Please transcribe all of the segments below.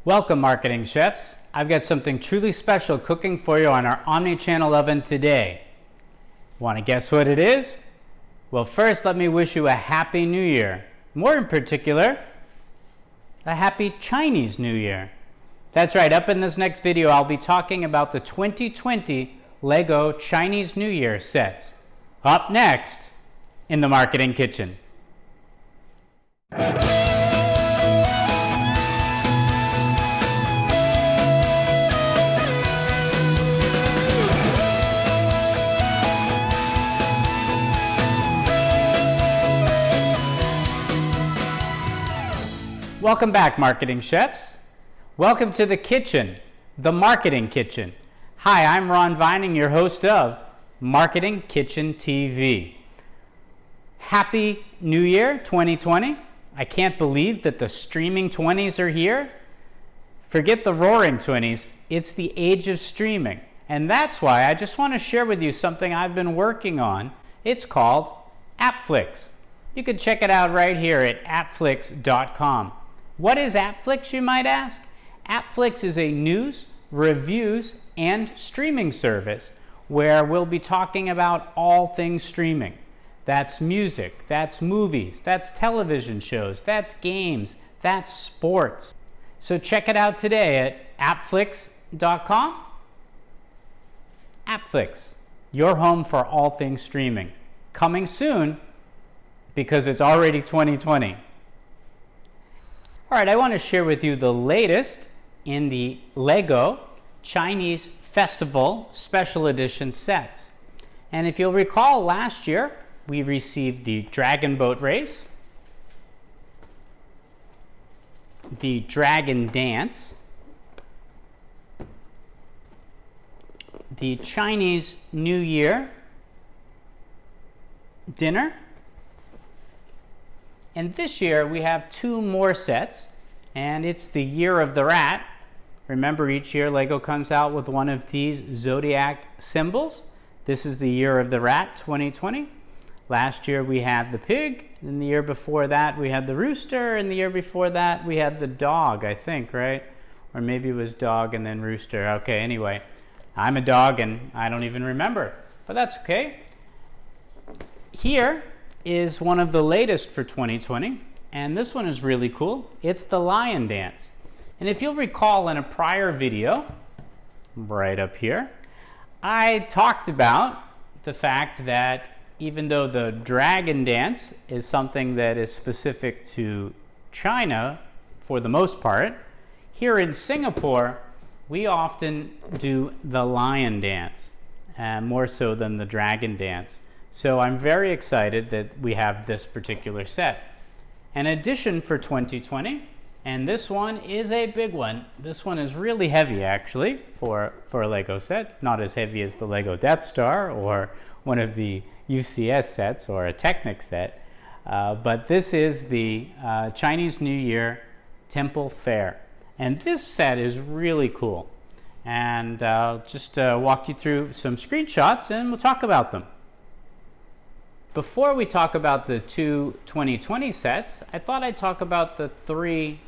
Welcome, marketing chefs. I've got something truly special cooking for you on our Omni-Channel oven today. Want to guess what it is? Well, first let me wish you a Happy New Year. More in particular, a Happy Chinese New Year. That's right, up in this next video I'll be talking about the 2020 Lego Chinese New Year sets. Up next in the Marketing Kitchen. Welcome back, marketing chefs. Welcome to the kitchen, the Marketing Kitchen. Hi, I'm Ron Vining, your host of Marketing Kitchen TV. Happy New Year 2020. I can't believe that the streaming 20s are here. Forget the roaring 20s, it's the age of streaming. And that's why I just want to share with you something I've been working on. It's called AppFlix. You can check it out right here at appflix.com. What is AppFlix, you might ask? AppFlix is a news, reviews, and streaming service where we'll be talking about all things streaming. That's music, that's movies, that's television shows, that's games, that's sports. So check it out today at appflix.com. AppFlix, your home for all things streaming. Coming soon because it's already 2020. All right, I want to share with you the latest in the Lego Chinese Festival Special Edition sets. And if you'll recall, last year we received the Dragon Boat Race, the Dragon Dance, the Chinese New Year dinner, and this year we have two more sets, and it's the Year of the Rat. Remember, each year Lego comes out with one of these zodiac symbols. This is the Year of the Rat 2020. Last year we had the pig, and the year before that we had the rooster, and the year before that we had the dog, I think, right? Or maybe it was dog and then rooster. Okay, anyway, I'm a dog and I don't even remember, but that's okay. Here is one of the latest for 2020, and this one is really cool. It's the Lion Dance. And if you'll recall in a prior video, right up here, I talked about the fact that even though the Dragon Dance is something that is specific to China for the most part, here in Singapore, we often do the Lion Dance, more so than the Dragon Dance. So I'm very excited that we have this particular set. An addition for 2020, and this one is a big one. This one is really heavy, actually, for a Lego set. Not as heavy as the Lego Death Star or one of the UCS sets or a Technic set. But this is the Chinese New Year Temple Fair. And this set is really cool. And I'll just walk you through some screenshots and we'll talk about them. Before we talk about the two 2020 sets, I thought I'd talk about the three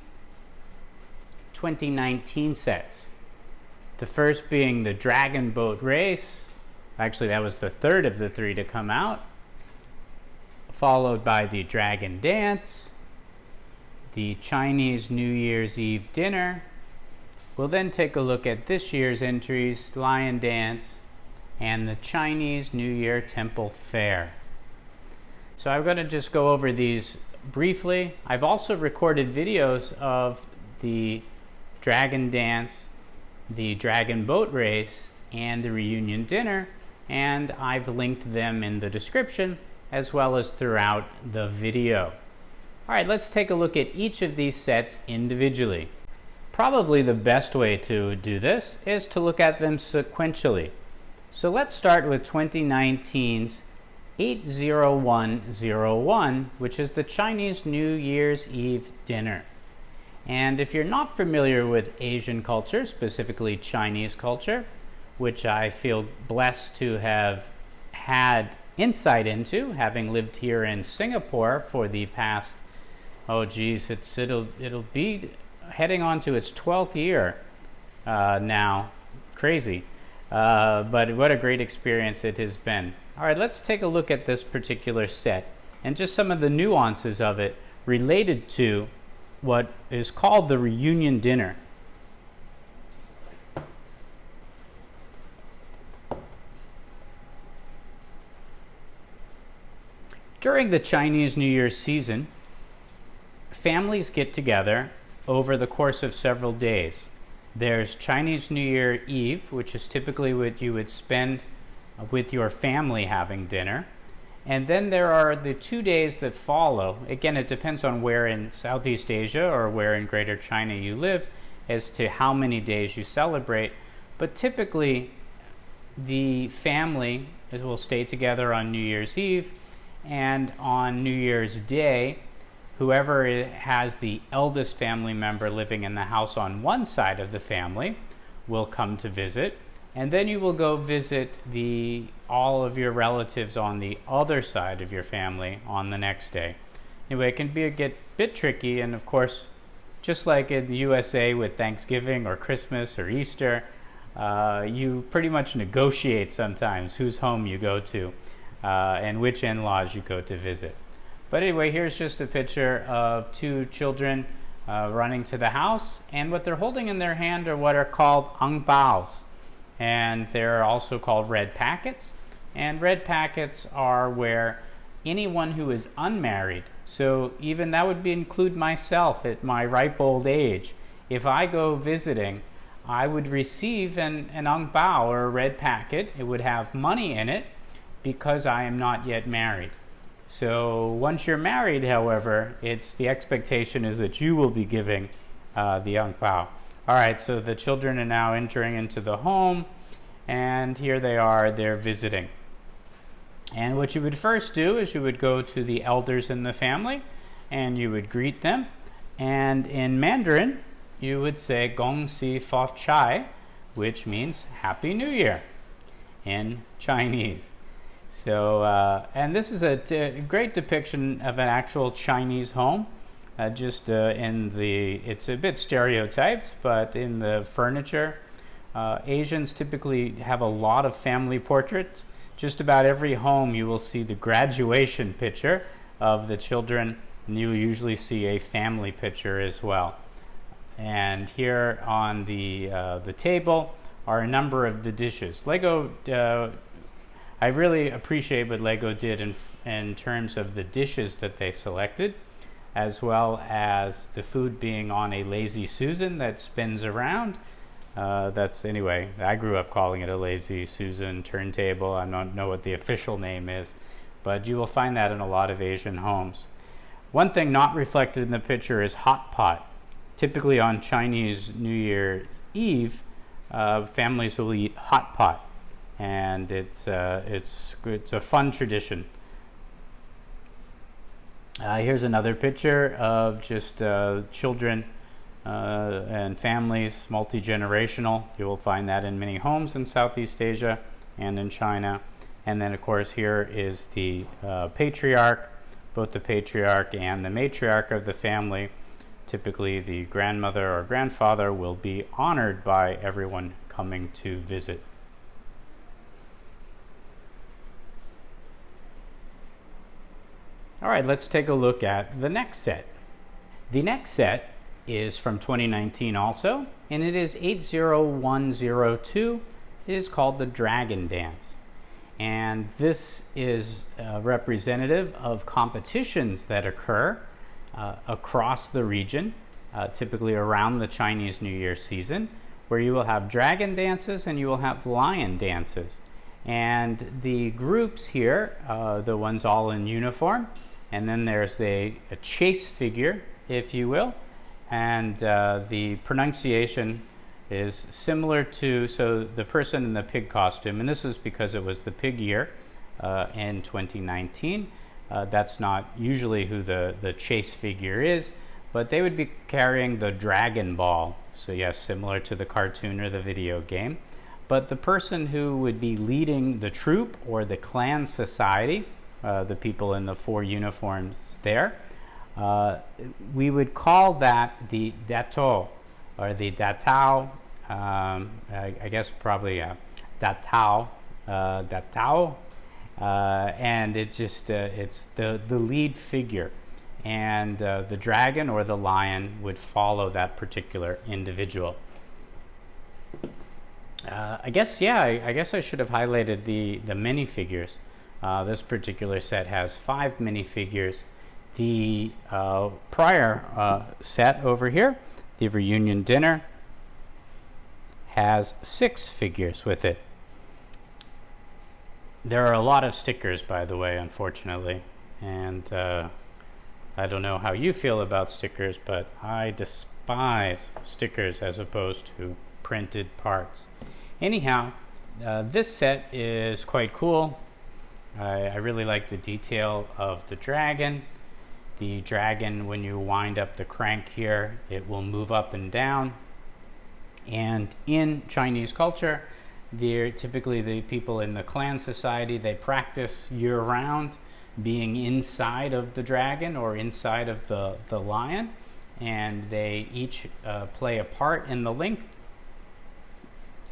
2019 sets. The first being the Dragon Boat Race. Actually, that was the third of the three to come out. Followed by the Dragon Dance, the Chinese New Year's Eve dinner. We'll then take a look at this year's entries, Lion Dance, and the Chinese New Year Temple Fair. So I'm going to just go over these briefly. I've also recorded videos of the Dragon Dance, the Dragon Boat Race, and the Reunion Dinner, and I've linked them in the description as well as throughout the video. All right, let's take a look at each of these sets individually. Probably the best way to do this is to look at them sequentially. So let's start with 2019's 80101, which is the Chinese New Year's Eve dinner. And if you're not familiar with Asian culture, specifically Chinese culture, which I feel blessed to have had insight into, having lived here in Singapore for the past, it'll be heading on to its 12th year now. Crazy. But what a great experience it has been. All right, let's take a look at this particular set and just some of the nuances of it related to what is called the reunion dinner. During the Chinese New Year season, families get together over the course of several days. There's Chinese New Year Eve, which is typically what you would spend with your family having dinner. And then there are the 2 days that follow. Again, it depends on where in Southeast Asia or where in Greater China you live as to how many days you celebrate. But typically, the family will stay together on New Year's Eve, and on New Year's Day, whoever has the eldest family member living in the house on one side of the family will come to visit, and then you will go visit all of your relatives on the other side of your family on the next day. Anyway, it can get a bit tricky, and of course, just like in the USA with Thanksgiving or Christmas or Easter, you pretty much negotiate sometimes whose home you go to and which in-laws you go to visit. But anyway, here's just a picture of two children running to the house, and what they're holding in their hand are what are called angbaos, and they're also called red packets. And red packets are where anyone who is unmarried, so even that would include myself at my ripe old age, if I go visiting, I would receive an angbao or a red packet. It would have money in it because I am not yet married. So once you're married, however, the expectation is that you will be giving the angbao. All right, so the children are now entering into the home, and here they are, they're visiting. And what you would first do is you would go to the elders in the family and you would greet them. And in Mandarin, you would say Gong Si Fa Chai, which means Happy New Year in Chinese. So, and this is a great depiction of an actual Chinese home. It's a bit stereotyped, but in the furniture, Asians typically have a lot of family portraits. Just about every home you will see the graduation picture of the children, and you usually see a family picture as well. And here on the table are a number of the dishes. Lego, I really appreciate what Lego did in terms of the dishes that they selected, as well as the food being on a lazy Susan that spins around. Anyway, I grew up calling it a lazy Susan turntable. I don't know what the official name is, but you will find that in a lot of Asian homes. One thing not reflected in the picture is hot pot. Typically on Chinese New Year's Eve, families will eat hot pot, and it's a fun tradition. Here's another picture of just children and families, multi-generational. You will find that in many homes in Southeast Asia and in China. And then of course here is the patriarch, both the patriarch and the matriarch of the family. Typically the grandmother or grandfather will be honored by everyone coming to visit. All right, let's take a look at the next set. The next set is from 2019 also, and it is 80102. It is called the Dragon Dance. And this is representative of competitions that occur across the region, typically around the Chinese New Year season, where you will have dragon dances and you will have lion dances. And the groups here, the ones all in uniform, and then there's a chase figure, if you will, and the pronunciation is similar to, so the person in the pig costume, and this is because it was the pig year in 2019. That's not usually who the chase figure is, but they would be carrying the Dragon Ball. So yes, similar to the cartoon or the video game. But the person who would be leading the troop or the clan society, the people in the four uniforms there, We would call that the dato, or the datao. I guess probably datao, and it just it's the lead figure, and the dragon or the lion would follow that particular individual. I guess I should have highlighted the minifigures. This particular set has 5 minifigures. The prior set over here, the reunion dinner, has 6 figures with it. There are a lot of stickers, by the way, unfortunately, and I don't know how you feel about stickers, but I despise stickers as opposed to printed parts. Anyhow, this set is quite cool. I really like the detail of the dragon. The dragon, when you wind up the crank here, it will move up and down. And in Chinese culture, they're typically the people in the clan society, they practice year-round being inside of the dragon or inside of the lion, and they each play a part in the link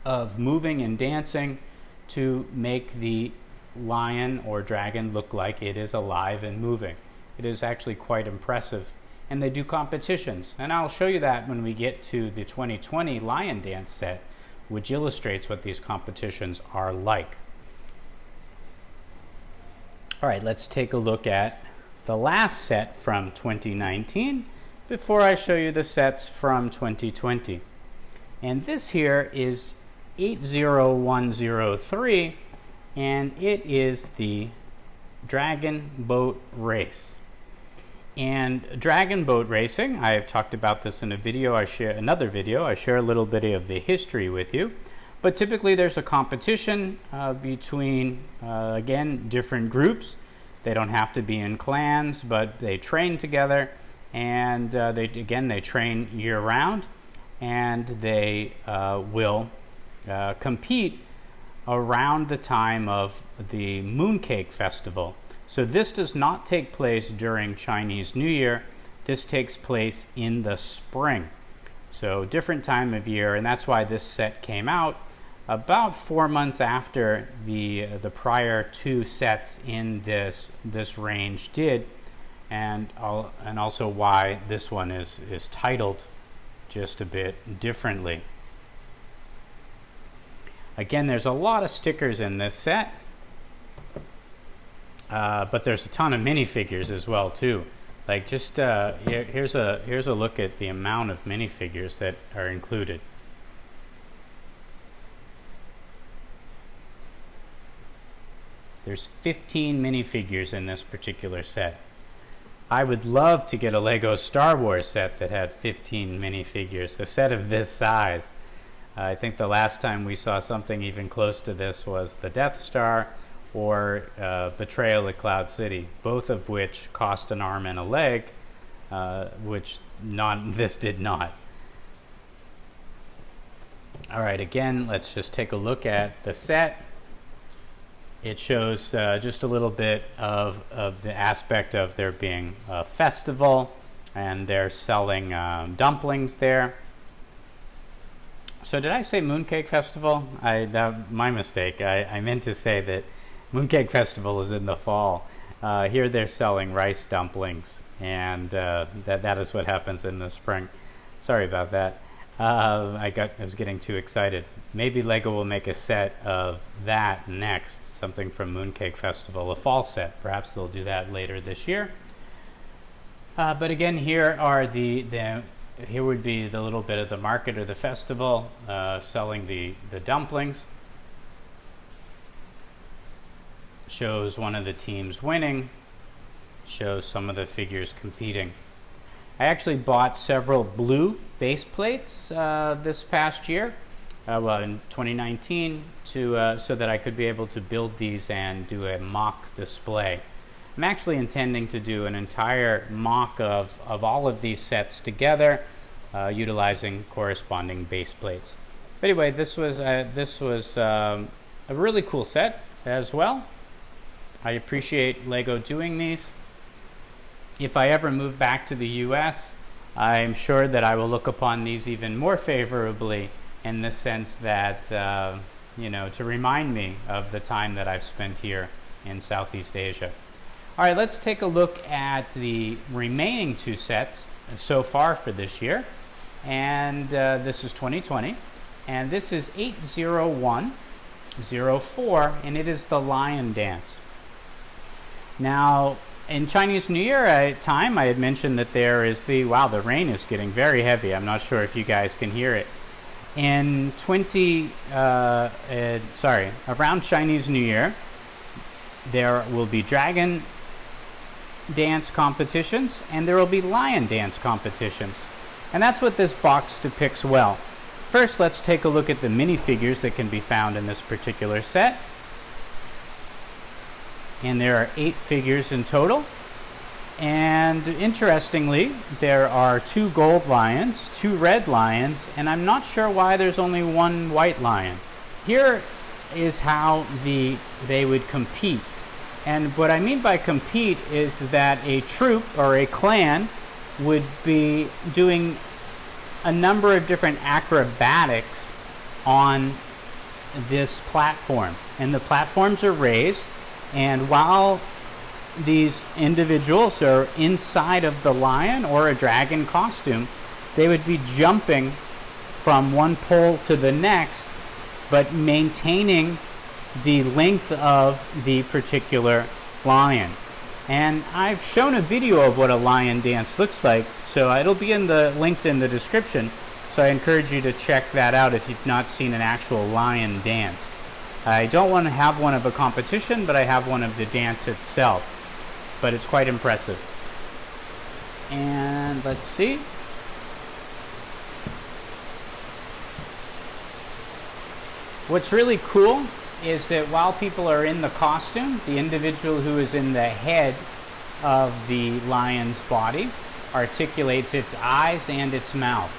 of moving and dancing to make the lion or dragon look like it is alive and moving. It is actually quite impressive. And they do competitions, and I'll show you that when we get to the 2020 lion dance set, which illustrates what these competitions are like. All right, let's take a look at the last set from 2019 before I show you the sets from 2020. And this here is 80103, and it is the Dragon Boat Race. And dragon boat racing, I have talked about this in a video. I share a little bit of the history with you. But typically there's a competition between, again, different groups. They don't have to be in clans, but they train together, and they train year-round, and they will compete around the time of the Mooncake Festival. So this does not take place during Chinese New Year. This takes place in the spring. So different time of year, and that's why this set came out about 4 months after the prior 2 sets in this range did, and also why this one is titled just a bit differently. Again, there's a lot of stickers in this set. But there's a ton of minifigures as well too. Like just here's a look at the amount of minifigures that are included. There's 15 minifigures in this particular set. I would love to get a Lego Star Wars set that had 15 minifigures, a set of this size. I think the last time we saw something even close to this was the Death Star or Betrayal at Cloud City, both of which cost an arm and a leg, which this did not. All right, again, let's just take a look at the set. It shows just a little bit of the aspect of there being a festival, and they're selling dumplings there. So did I say Mooncake Festival? My mistake. I meant to say that Mooncake Festival is in the fall. Here they're selling rice dumplings, and that is what happens in the spring. Sorry about that. I was getting too excited. Maybe Lego will make a set of that next, something from Mooncake Festival, a fall set. Perhaps they'll do that later this year. But again, here are here would be the little bit of the market or the festival selling the dumplings. Shows one of the teams winning, shows some of the figures competing. I actually bought several blue base plates this past year, in 2019, so that I could be able to build these and do a mock display. I'm actually intending to do an entire mock of all of these sets together, utilizing corresponding base plates. But anyway, this was a really cool set as well. I appreciate Lego doing these. if I ever move back to the US, I'm sure that I will look upon these even more favorably, in the sense that, you know, to remind me of the time that I've spent here in Southeast Asia. All right, let's take a look at the remaining two sets so far for this year. And this is 2020. And this is 80104, and it is the Lion Dance. Now, in Chinese New Year time, I had mentioned that there is the, wow, the rain is getting very heavy. I'm not sure if you guys can hear it. In around Chinese New Year, there will be dragon dance competitions, and there will be lion dance competitions. And that's what this box depicts well. First, let's take a look at the minifigures that can be found in this particular set. And there are 8 figures in total. And interestingly, there are 2 gold lions, 2 red lions, and I'm not sure why there's only 1 white lion. Here is how they would compete. And what I mean by compete is that a troop or a clan would be doing a number of different acrobatics on this platform. And the platforms are raised, and while these individuals are inside of the lion or a dragon costume, they would be jumping from one pole to the next, but maintaining the length of the particular lion. And I've shown a video of what a lion dance looks like, so it'll be linked in the description. So I encourage you to check that out if you've not seen an actual lion dance. I don't want to have one of a competition, but I have one of the dance itself. But it's quite impressive. And let's see. What's really cool is that while people are in the costume, the individual who is in the head of the lion's body articulates its eyes and its mouth.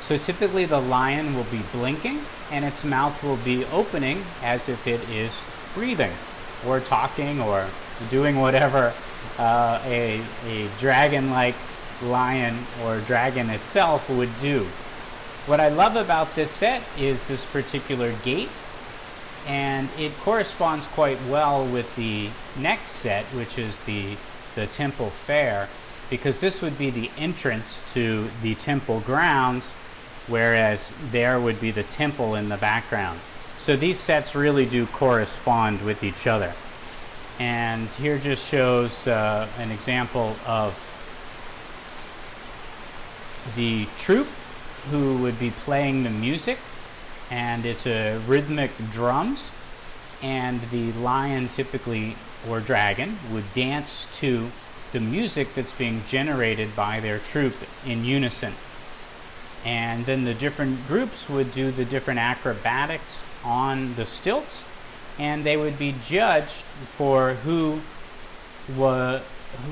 So typically the lion will be blinking and its mouth will be opening as if it is breathing or talking or doing whatever a dragon-like lion or dragon itself would do. What I love about this set is this particular gate, and it corresponds quite well with the next set, which is the temple fair, because this would be the entrance to the temple grounds, whereas there would be the temple in the background. So these sets really do correspond with each other. And here just shows an example of the troupe who would be playing the music, and it's a rhythmic drums, and the lion typically, or dragon, would dance to the music that's being generated by their troupe in unison. And then the different groups would do the different acrobatics on the stilts, and they would be judged for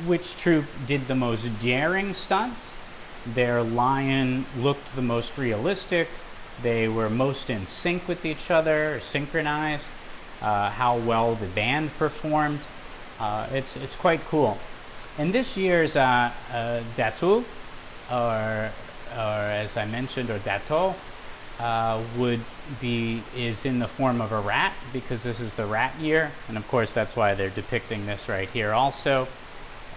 which troupe did the most daring stunts. Their lion looked the most realistic, they were most in sync with each other, synchronized, how well the band performed. It's quite cool. And this year's Datu, or as I mentioned, or Dato, is in the form of a rat, because this is the rat year, and of course that's why they're depicting this right here also.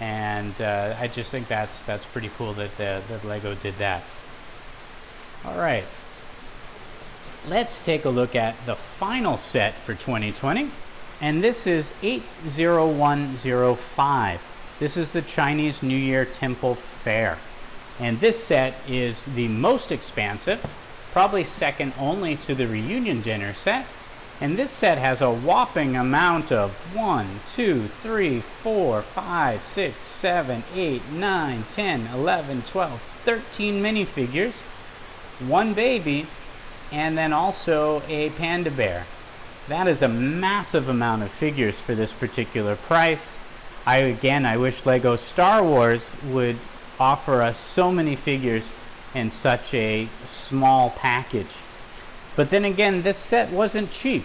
And I just think that's pretty cool that the Lego did that. All right, let's take a look at the final set for 2020, and this is 80105. This is the Chinese New Year Temple Fair, and this set is the most expansive, probably second only to the Reunion Dinner set. And this set has a whopping amount of 1, 2, 3, 4, 5, 6, 7, 8, 9, 10, 11, 12, 13 minifigures, 1 baby, and then also a panda bear. That is a massive amount of figures for this particular price. I wish Lego Star Wars would offer us so many figures in such a small package. But then again, this set wasn't cheap.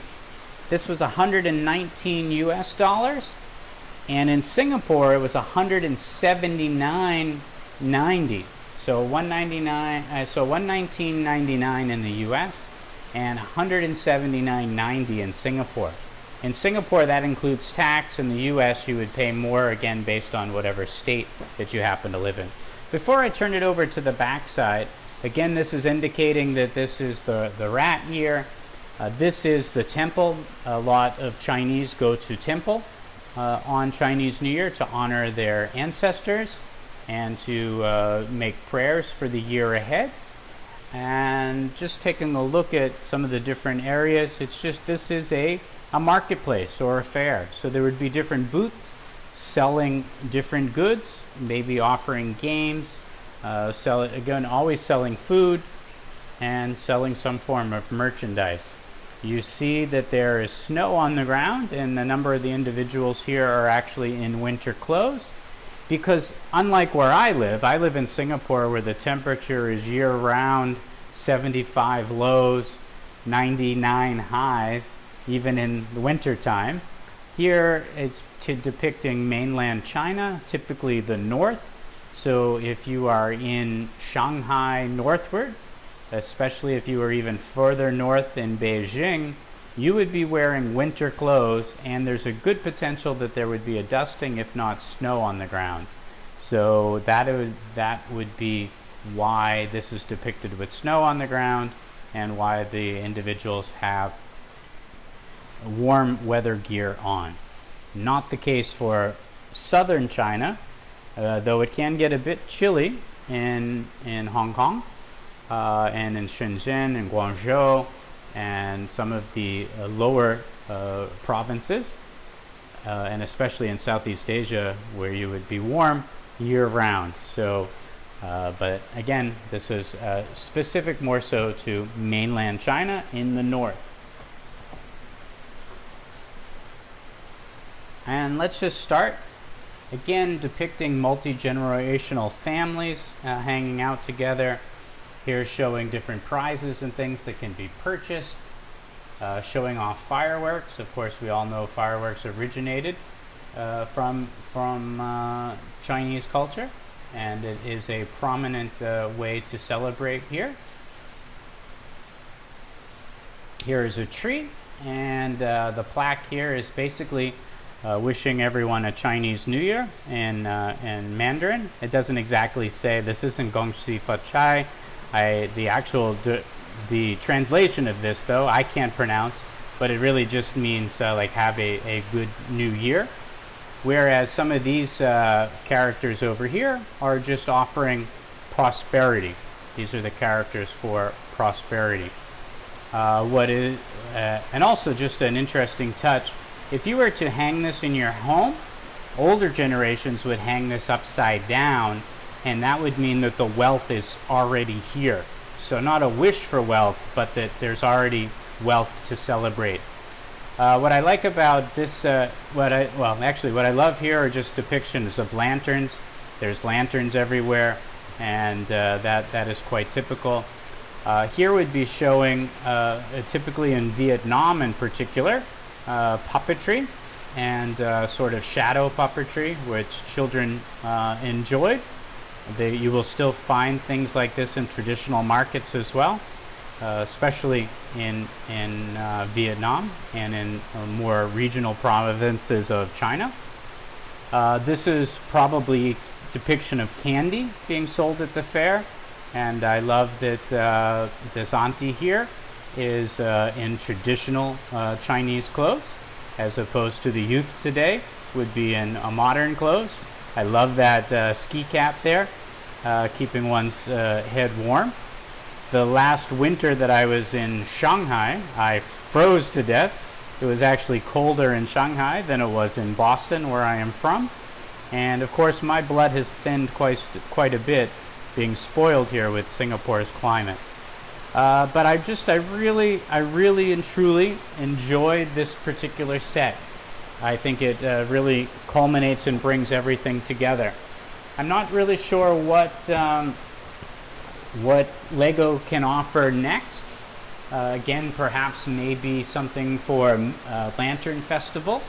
This was $119 US, And in Singapore, it was $179.90. So $119.99 in the U.S. and $179.90 in Singapore. In Singapore, that includes tax. In the U.S., you would pay more, again, based on whatever state that you happen to live in. Before I turn it over to the back side, again, this is indicating that this is the rat year. This is the temple. A lot of Chinese go to temple on Chinese New Year to honor their ancestors and to make prayers for the year ahead. And just taking a look at some of the different areas, it's just this is a marketplace or a fair. So there would be different booths selling different goods, maybe offering games, always selling food and selling some form of merchandise. You see that there is snow on the ground, and a number of the individuals here are actually in winter clothes, because unlike where I live in Singapore, where the temperature is year-round, 75 lows, 99 highs, even in the winter time. Here it's depicting mainland China, typically the north. So if you are in Shanghai northward, especially if you are even further north in Beijing, you would be wearing winter clothes, and there's a good potential that there would be a dusting, if not snow, on the ground. So that would be why this is depicted with snow on the ground, and why the individuals have warm weather gear on. Not the case for southern China, though it can get a bit chilly in Hong Kong and in Shenzhen and Guangzhou and some of the lower provinces, and especially in Southeast Asia, where you would be warm year-round. So, but again, this is specific more so to mainland China in the north. And let's just start, again, depicting multi-generational families hanging out together. Here showing different prizes and things that can be purchased, showing off fireworks. Of course, we all know fireworks originated from Chinese culture, and it is a prominent way to celebrate here. Here is a tree, and the plaque here is basically wishing everyone a Chinese New Year in Mandarin. It doesn't exactly say, this isn't Gong Xi Fa Chai. The translation of this, though, I can't pronounce, but it really just means like have a good new year. Whereas some of these characters over here are just offering prosperity. These are the characters for prosperity. And also just an interesting touch, if you were to hang this in your home, older generations would hang this upside down, and that would mean that the wealth is already here. So not a wish for wealth, but that there's already wealth to celebrate. What I like about this, what I love here are just depictions of lanterns. There's lanterns everywhere, and that is quite typical. Here would be showing, typically in Vietnam in particular, puppetry and sort of shadow puppetry, which children enjoyed. You will still find things like this in traditional markets as well, especially in Vietnam and in more regional provinces of China. This is probably a depiction of candy being sold at the fair, and I love that this auntie here is in traditional Chinese clothes, as opposed to the youth today would be in modern clothes. I love that ski cap there, keeping one's head warm. The last winter that I was in Shanghai, I froze to death. It was actually colder in Shanghai than it was in Boston, where I am from. And of course, my blood has thinned quite a bit, being spoiled here with Singapore's climate. But I really and truly enjoyed this particular set. I think it really culminates and brings everything together. I'm not really sure what Lego can offer next. Again, perhaps maybe something for Lantern Festival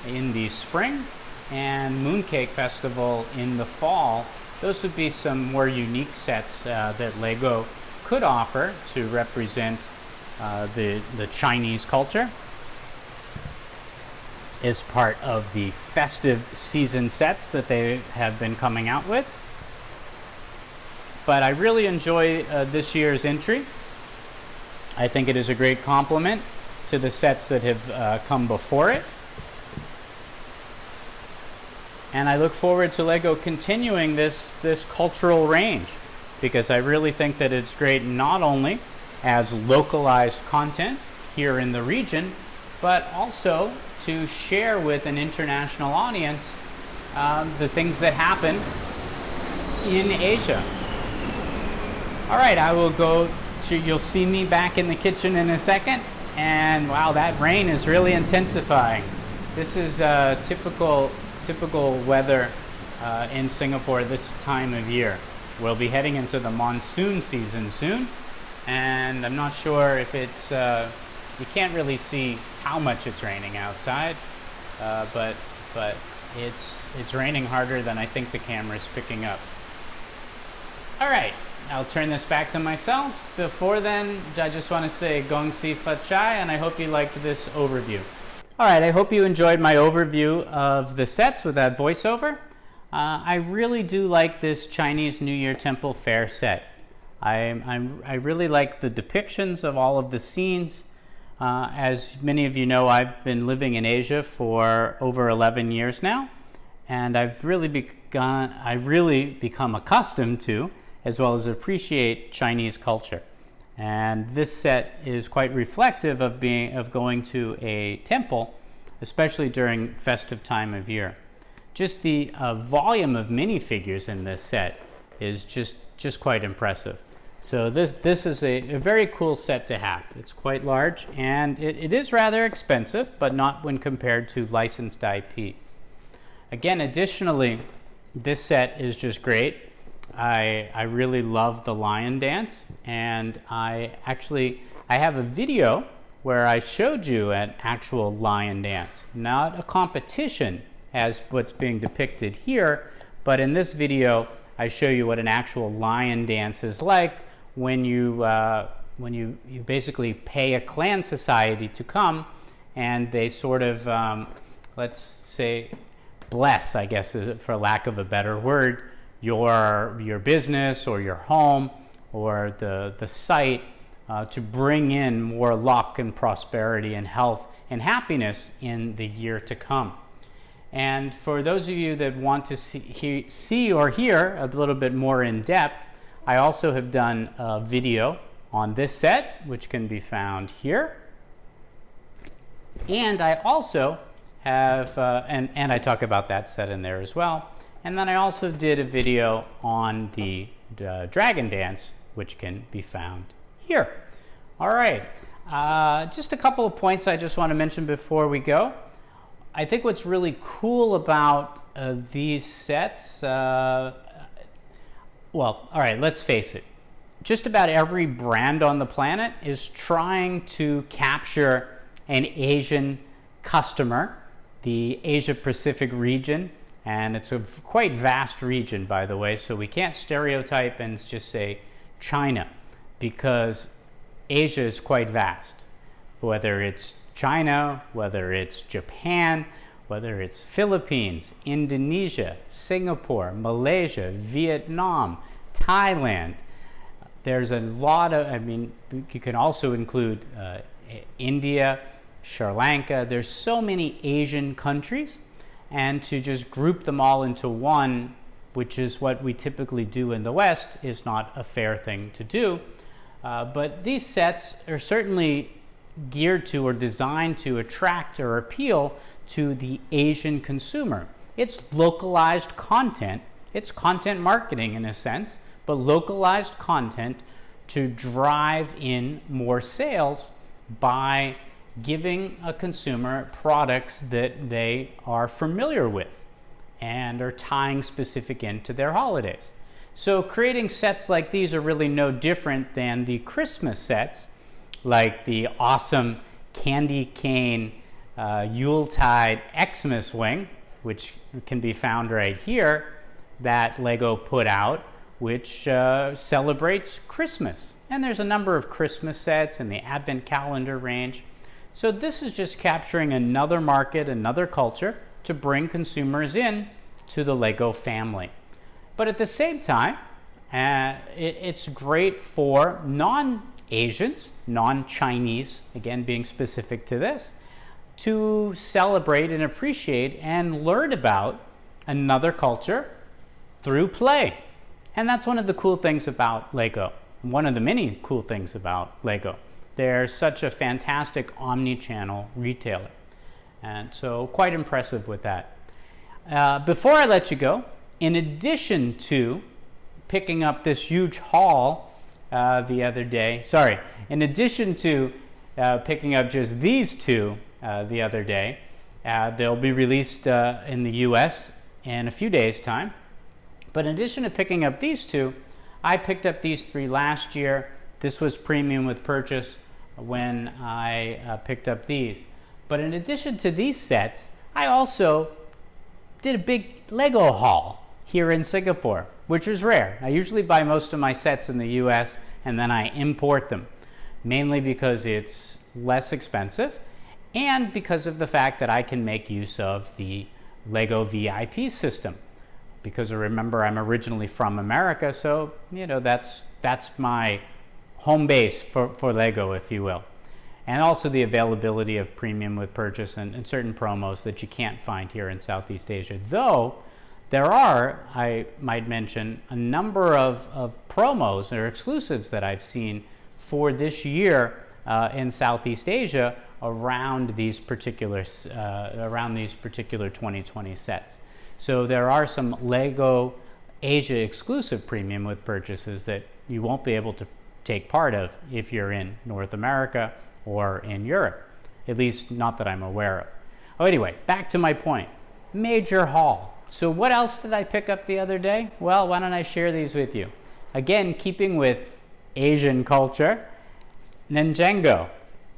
in the spring. and Mooncake Festival in the fall, those would be some more unique sets that LEGO could offer to represent the Chinese culture as part of the festive season sets that they have been coming out with. But I really enjoy this year's entry. I think it is a great complement to the sets that have come before it. And I look forward to LEGO continuing this cultural range, because I really think that it's great not only as localized content here in the region, but also to share with an international audience the things that happen in Asia. All right, I will go to, you'll see me back in the kitchen in a second, and wow, that rain is really intensifying. This is typical weather in Singapore this time of year. We'll be heading into the monsoon season soon, and I'm not sure if it's, you can't really see how much it's raining outside, but it's raining harder than I think the camera's picking up. All right, I'll turn this back to myself. Before then, I just want to say Gong Si Fa Chai, and I hope you liked this overview. All right, I hope you enjoyed my overview of the sets with that voiceover. I really do like this Chinese New Year Temple Fair set. I really like the depictions of all of the scenes. As many of you know, I've been living in Asia for over 11 years now, and I've really become accustomed to, as well as appreciate, Chinese culture. And this set is quite reflective of going to a temple, especially during festive time of year. Just the volume of minifigures in this set is just quite impressive. So this is a very cool set to have. It's quite large, and it is rather expensive, but not when compared to licensed IP. Again, additionally, this set is just great. I really love the lion dance, and I have a video where I showed you an actual lion dance, not a competition as what's being depicted here, but in this video I show you what an actual lion dance is like when you basically pay a clan society to come, and they sort of let's say bless, I guess for lack of a better word, your business or your home or the site to bring in more luck and prosperity and health and happiness in the year to come. And for those of you that want to see or hear a little bit more in depth, I also have done a video on this set, which can be found here. And I also have, and I talk about that set in there as well. And then I also did a video on the dragon dance, which can be found here. All right, just a couple of points I just want to mention before we go. I think what's really cool about these sets, well, all right, let's face it. Just about every brand on the planet is trying to capture an Asian customer, the Asia Pacific region, and it's a quite vast region, by the way, so we can't stereotype and just say China, because Asia is quite vast. Whether it's China, whether it's Japan, whether it's Philippines, Indonesia, Singapore, Malaysia, Vietnam, Thailand. There's a lot of, I mean, you can also include India, Sri Lanka. There's so many Asian countries, and to just group them all into one, which is what we typically do in the West, is not a fair thing to do. But these sets are certainly geared to or designed to attract or appeal to the Asian consumer. It's localized content. It's content marketing in a sense, but localized content to drive in more sales by giving a consumer products that they are familiar with and are tying specific into their holidays. So creating sets like these are really no different than the Christmas sets, like the awesome candy cane Yuletide Xmas wing, which can be found right here, that Lego put out, which celebrates Christmas. And there's a number of Christmas sets in the Advent calendar range. So this is just capturing another market, another culture to bring consumers in to the Lego family. But at the same time, it's great for non-Asians, non-Chinese, again being specific to this, to celebrate and appreciate and learn about another culture through play. And that's one of the cool things about Lego. One of the many cool things about Lego. They're such a fantastic omni-channel retailer. And so quite impressive with that. Before I let you go, in addition to picking up this huge haul the other day, in addition to picking up just these two the other day, they'll be released in the US in a few days' time. But in addition to picking up these two, I picked up these three last year. This was premium with purchase when I picked up these. But in addition to these sets, I also did a big Lego haul here in Singapore, which is rare. I usually buy most of my sets in the US and then I import them, mainly because it's less expensive and because of the fact that I can make use of the Lego VIP system. Because remember, I'm originally from America, so that's my home base for Lego, if you will. And also the availability of premium with purchase and certain promos that you can't find here in Southeast Asia. Though there are, I might mention, a number of promos or exclusives that I've seen for this year in Southeast Asia around these particular 2020 sets. So there are some Lego Asia exclusive premium with purchases that you won't be able to take part of if you're in North America or in Europe, at least not that I'm aware of. Oh, anyway, back to my point. Major haul. So what else did I pick up the other day? Well, why don't I share these with you? Again, keeping with Asian culture, Ninjago.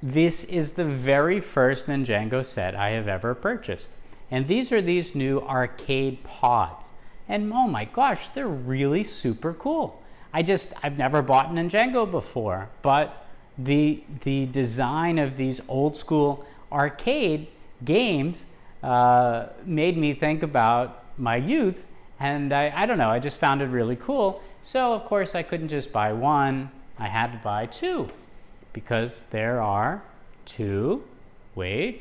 This is the very first Ninjago set I have ever purchased. And these are these new arcade pods. And oh my gosh, they're really super cool. I've never bought Ninjago before, but the design of these old school arcade games made me think about my youth, and I don't know, I just found it really cool. So of course I couldn't just buy one, I had to buy two, because there are three.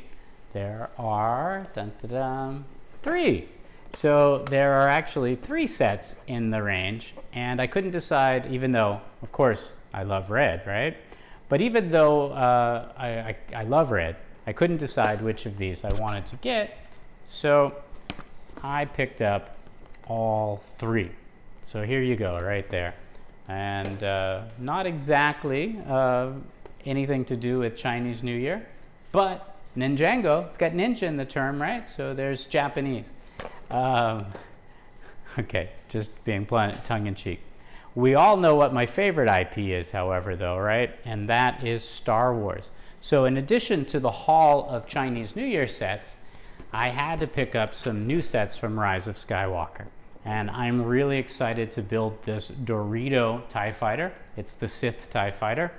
So there are actually three sets in the range, and I couldn't decide, even though, of course, I love red, right? But even though I love red, I couldn't decide which of these I wanted to get, so I picked up all three. So here you go, right there. And not exactly anything to do with Chinese New Year, but Ninjago, it's got ninja in the term, right? So there's Japanese. Okay, just being tongue-in-cheek. We all know what my favorite IP is, however, though, right? And that is Star Wars. So in addition to the haul of Chinese New Year sets, I had to pick up some new sets from Rise of Skywalker. And I'm really excited to build this Dorito TIE Fighter. It's the Sith TIE Fighter,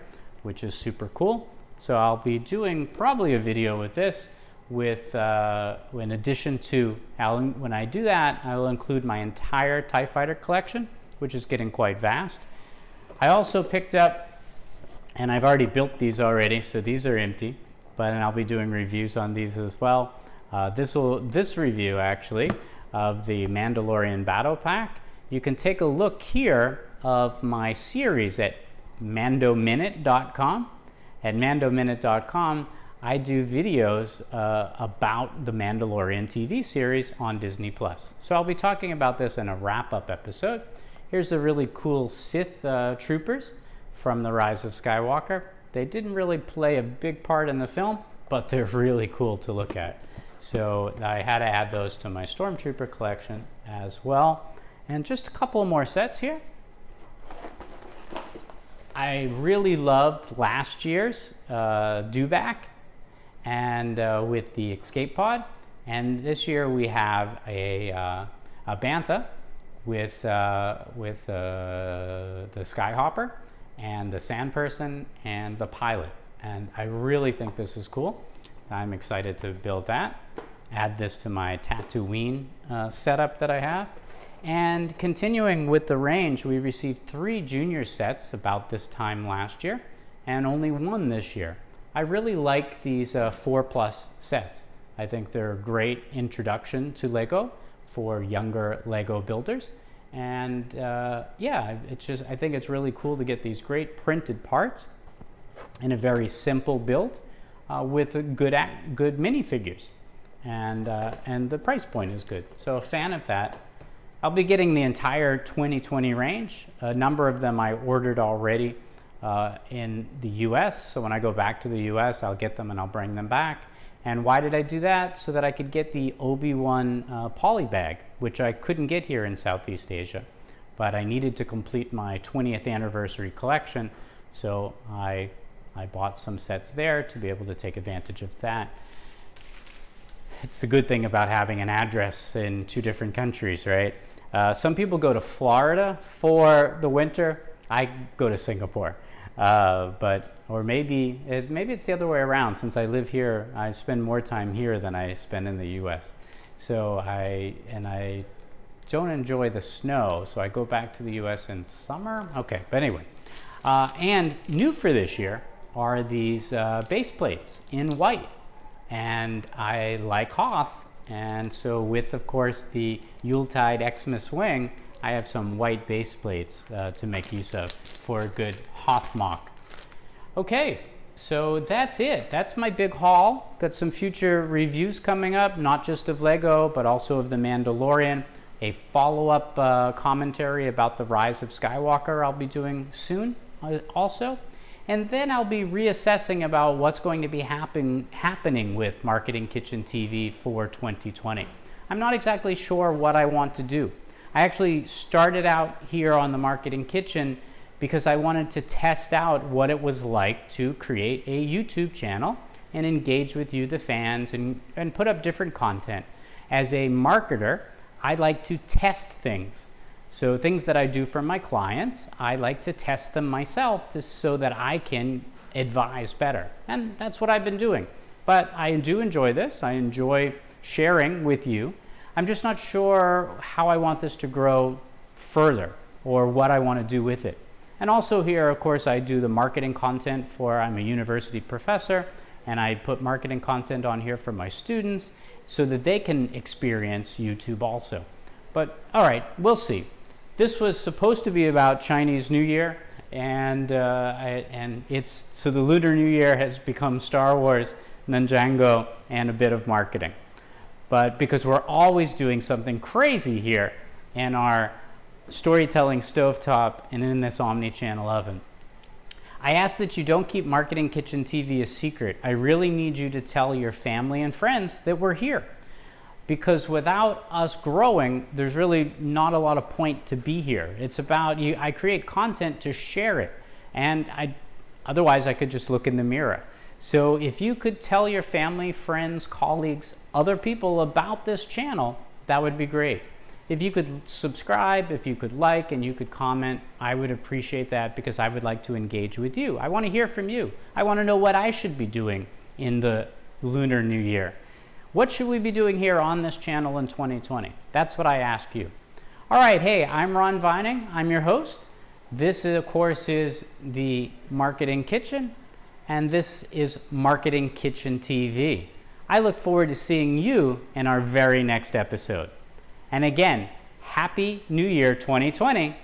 which is super cool. So I'll be doing probably a video with this with, in addition to, when I do that, I will include my entire TIE Fighter collection, which is getting quite vast. I also picked up, and I've already built these already, so these are empty, but I'll be doing reviews on these as well. This review actually of the Mandalorian Battle Pack, you can take a look here of my series at mandominute.com. At mandominute.com, I do videos about the Mandalorian TV series on Disney+. So I'll be talking about this in a wrap-up episode. Here's the really cool Sith troopers from the Rise of Skywalker. They didn't really play a big part in the film, but they're really cool to look at. So I had to add those to my Stormtrooper collection as well. And just a couple more sets here. I really loved last year's Dewback and with the escape pod. And this year we have a bantha with the skyhopper and the sand person and the pilot. And I really think this is cool. I'm excited to build that. Add this to my Tatooine setup that I have. And continuing with the range, we received 3 junior sets about this time last year and only 1 this year. I really like these 4+ sets. I think they're a great introduction to Lego for younger Lego builders. And yeah, I think it's really cool to get these great printed parts in a very simple build with good minifigures. And the price point is good. So a fan of that. I'll be getting the entire 2020 range. A number of them I ordered already in the US. So when I go back to the US, I'll get them and I'll bring them back. And why did I do that? So that I could get the Obi-Wan poly bag, which I couldn't get here in Southeast Asia. But I needed to complete my 20th anniversary collection. So I bought some sets there to be able to take advantage of that. It's the good thing about having an address in 2 different countries, right? Some people go to Florida for the winter. I go to Singapore. Or maybe it's the other way around. Since I live here, I spend more time here than I spend in the US. So I don't enjoy the snow, so I go back to the US in summer. Okay, but anyway. And new for this year are these base plates in white. And I like Hoth, and so with, of course, the Yuletide Xmas wing, I have some white base plates to make use of for a good Hoth mock. Okay, so that's it. That's my big haul. Got some future reviews coming up, not just of Lego, but also of The Mandalorian. A follow-up commentary about the Rise of Skywalker I'll be doing soon also. And then I'll be reassessing about what's going to be happening with Marketing Kitchen TV for 2020. I'm not exactly sure what I want to do. I actually started out here on the Marketing Kitchen because I wanted to test out what it was like to create a YouTube channel and engage with you, the fans, and put up different content. As a marketer, I like to test things. So things that I do for my clients, I like to test them myself so that I can advise better. And that's what I've been doing. But I do enjoy this. I enjoy sharing with you. I'm just not sure how I want this to grow further or what I want to do with it. And also here, of course, I do the marketing content I'm a university professor, and I put marketing content on here for my students so that they can experience YouTube also. But all right, we'll see. This was supposed to be about Chinese New Year, and so the Lunar New Year has become Star Wars, Ninjago, and a bit of marketing. But because we're always doing something crazy here in our storytelling stovetop and in this Omni-Channel oven, I ask that you don't keep Marketing Kitchen TV a secret. I really need you to tell your family and friends that we're here. Because without us growing, there's really not a lot of point to be here. It's about I create content to share it, and otherwise I could just look in the mirror. So if you could tell your family, friends, colleagues, other people about this channel, that would be great. If you could subscribe, if you could like, and you could comment, I would appreciate that because I would like to engage with you. I want to hear from you. I want to know what I should be doing in the Lunar New Year. What should we be doing here on this channel in 2020? That's what I ask you. All right, hey, I'm Ron Vining. I'm your host. This, of course, is the Marketing Kitchen, and this is Marketing Kitchen TV. I look forward to seeing you in our very next episode. And again, Happy New Year 2020.